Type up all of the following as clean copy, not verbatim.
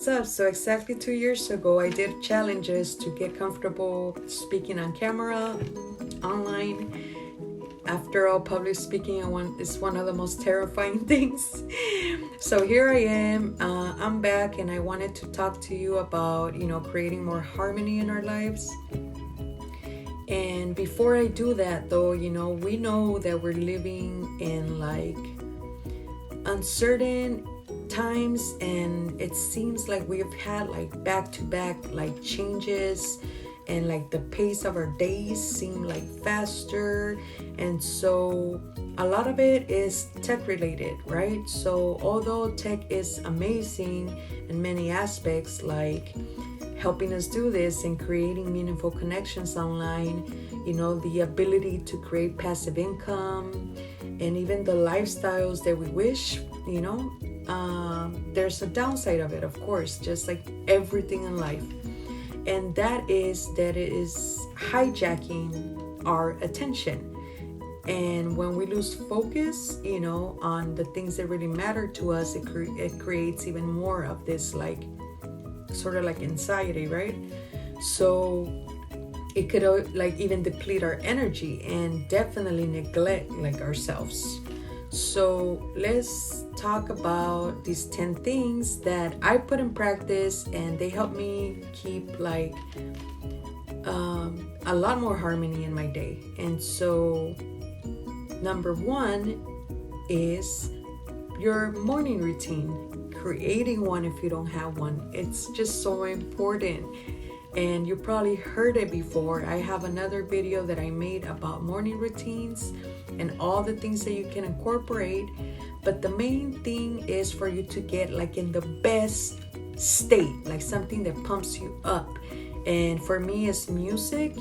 What's up? So exactly 2 years ago, I did challenges to get comfortable speaking on camera, online. After all, public speaking is one of the most terrifying things. So here I am. I'm back, and I wanted to talk to you about, creating more harmony in our lives. And before I do that, though, we know that we're living in like uncertain times, and it seems like we've had like back-to-back like changes, and like the pace of our days seem like faster, and so a lot of it is tech related, right? So although tech is amazing in many aspects, like helping us do this and creating meaningful connections online, the ability to create passive income, and even the lifestyles that we wish, there's a downside of it, of course, just like everything in life. And that it is hijacking our attention. And when we lose focus, on the things that really matter to us, it creates even more of this like sort of like anxiety, right? So it could like even deplete our energy and definitely neglect like ourselves. So let's talk about these 10 things that I put in practice, and they help me keep like a lot more harmony in my day. And so number one is your morning routine, creating one if you don't have one. It's just so important. And you probably heard it before. I have another video that I made about morning routines and all the things that you can incorporate. But the main thing is for you to get like in the best state, like something that pumps you up. And for me, it's music,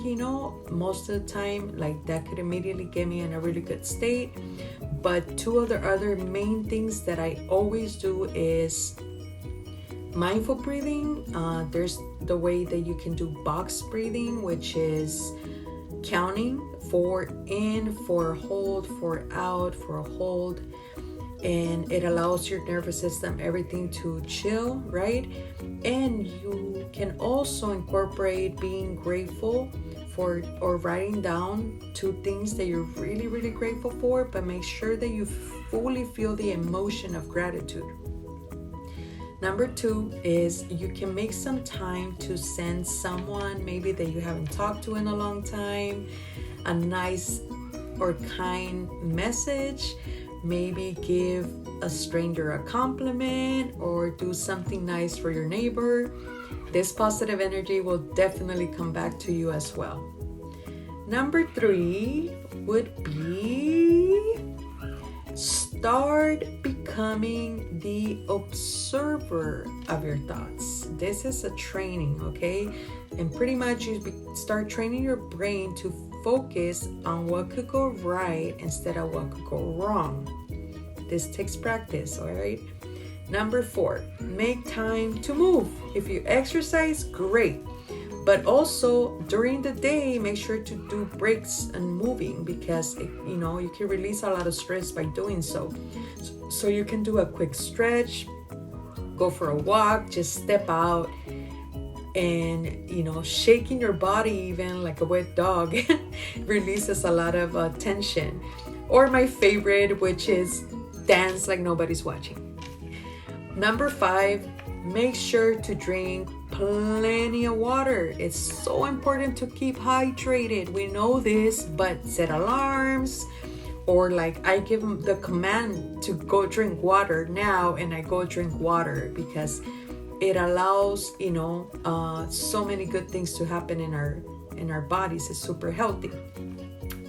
most of the time, like that could immediately get me in a really good state. But two of the other main things that I always do is mindful breathing. There's the way that you can do box breathing, which is counting 4 in, 4 hold, 4 out, 4 hold. And it allows your nervous system, everything to chill, right? And you can also incorporate being grateful for, or writing down 2 things that you're really, really grateful for, but make sure that you fully feel the emotion of gratitude. Number 2 is you can make some time to send someone maybe that you haven't talked to in a long time a nice or kind message. Maybe give a stranger a compliment or do something nice for your neighbor. This positive energy will definitely come back to you as well. Number 3 would be start becoming the observer of your thoughts. This is a training, okay? And pretty much you start training your brain to focus on what could go right instead of what could go wrong. This takes practice, all right? Number 4, make time to move. If you exercise, great. But also during the day, make sure to do breaks and moving, because you can release a lot of stress by doing so. So you can do a quick stretch, go for a walk, just step out, and shaking your body even like a wet dog releases a lot of tension. Or my favorite, which is dance like nobody's watching. Number 5, make sure to drink plenty of water. It's so important to keep hydrated. We know this, but set alarms, or like I give them the command to go drink water now, and I go drink water because it allows so many good things to happen in our bodies. It's super healthy.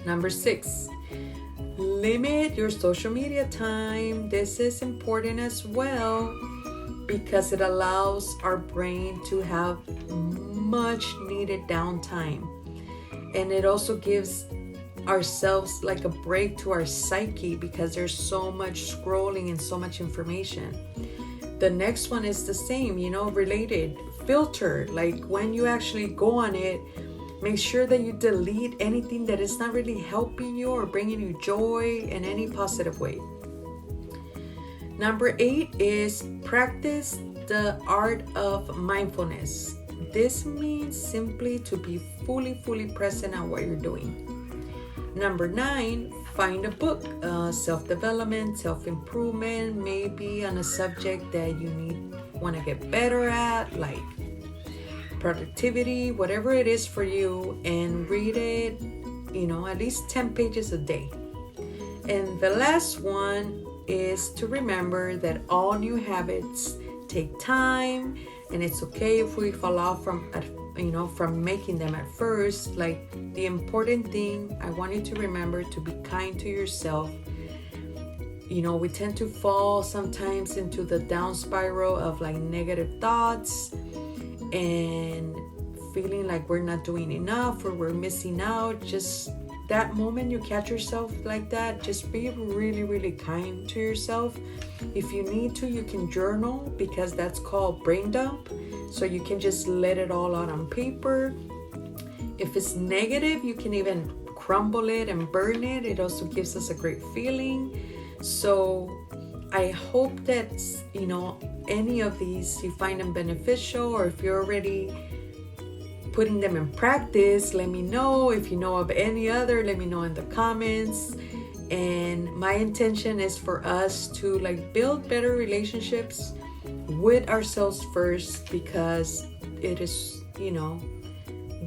Number 6, limit your social media time. This is important as well, because it allows our brain to have much needed downtime. And it also gives ourselves like a break to our psyche, because there's so much scrolling and so much information. The next one is the same, related. Filter, like when you actually go on it, make sure that you delete anything that is not really helping you or bringing you joy in any positive way. Number 8 is practice the art of mindfulness. This means simply to be fully present on what you're doing. Number 9, find a book, self-development, self-improvement, maybe on a subject that you want to get better at, like productivity, whatever it is for you, and read it, at least 10 pages a day. And the last one is to remember that all new habits take time, and it's okay if we fall off from making them at first. Like, the important thing, I want you to remember to be kind to yourself. We tend to fall sometimes into the down spiral of like negative thoughts and feeling like we're not doing enough or we're missing out. Just that moment you catch yourself like that, just be really kind to yourself. If you need to, you can journal, because that's called brain dump. So you can just let it all out on paper. If it's negative, you can even crumble it and burn it. It also gives us a great feeling. So I hope that, any of these, you find them beneficial, or if you're already putting them in practice, let me know. If you know of any other, let me know in the comments. And my intention is for us to build better relationships with ourselves first, because it is,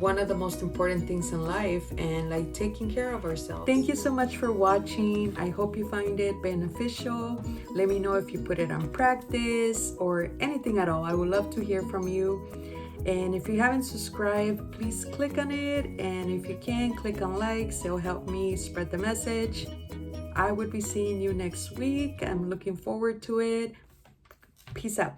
one of the most important things in life, and taking care of ourselves. Thank you so much for watching. I hope you find it beneficial. Let me know if you put it on practice or anything at all. I would love to hear from you. And if you haven't subscribed, please click on it. And if you can, click on likes. It'll help me spread the message. I would be seeing you next week. I'm looking forward to it. Peace out.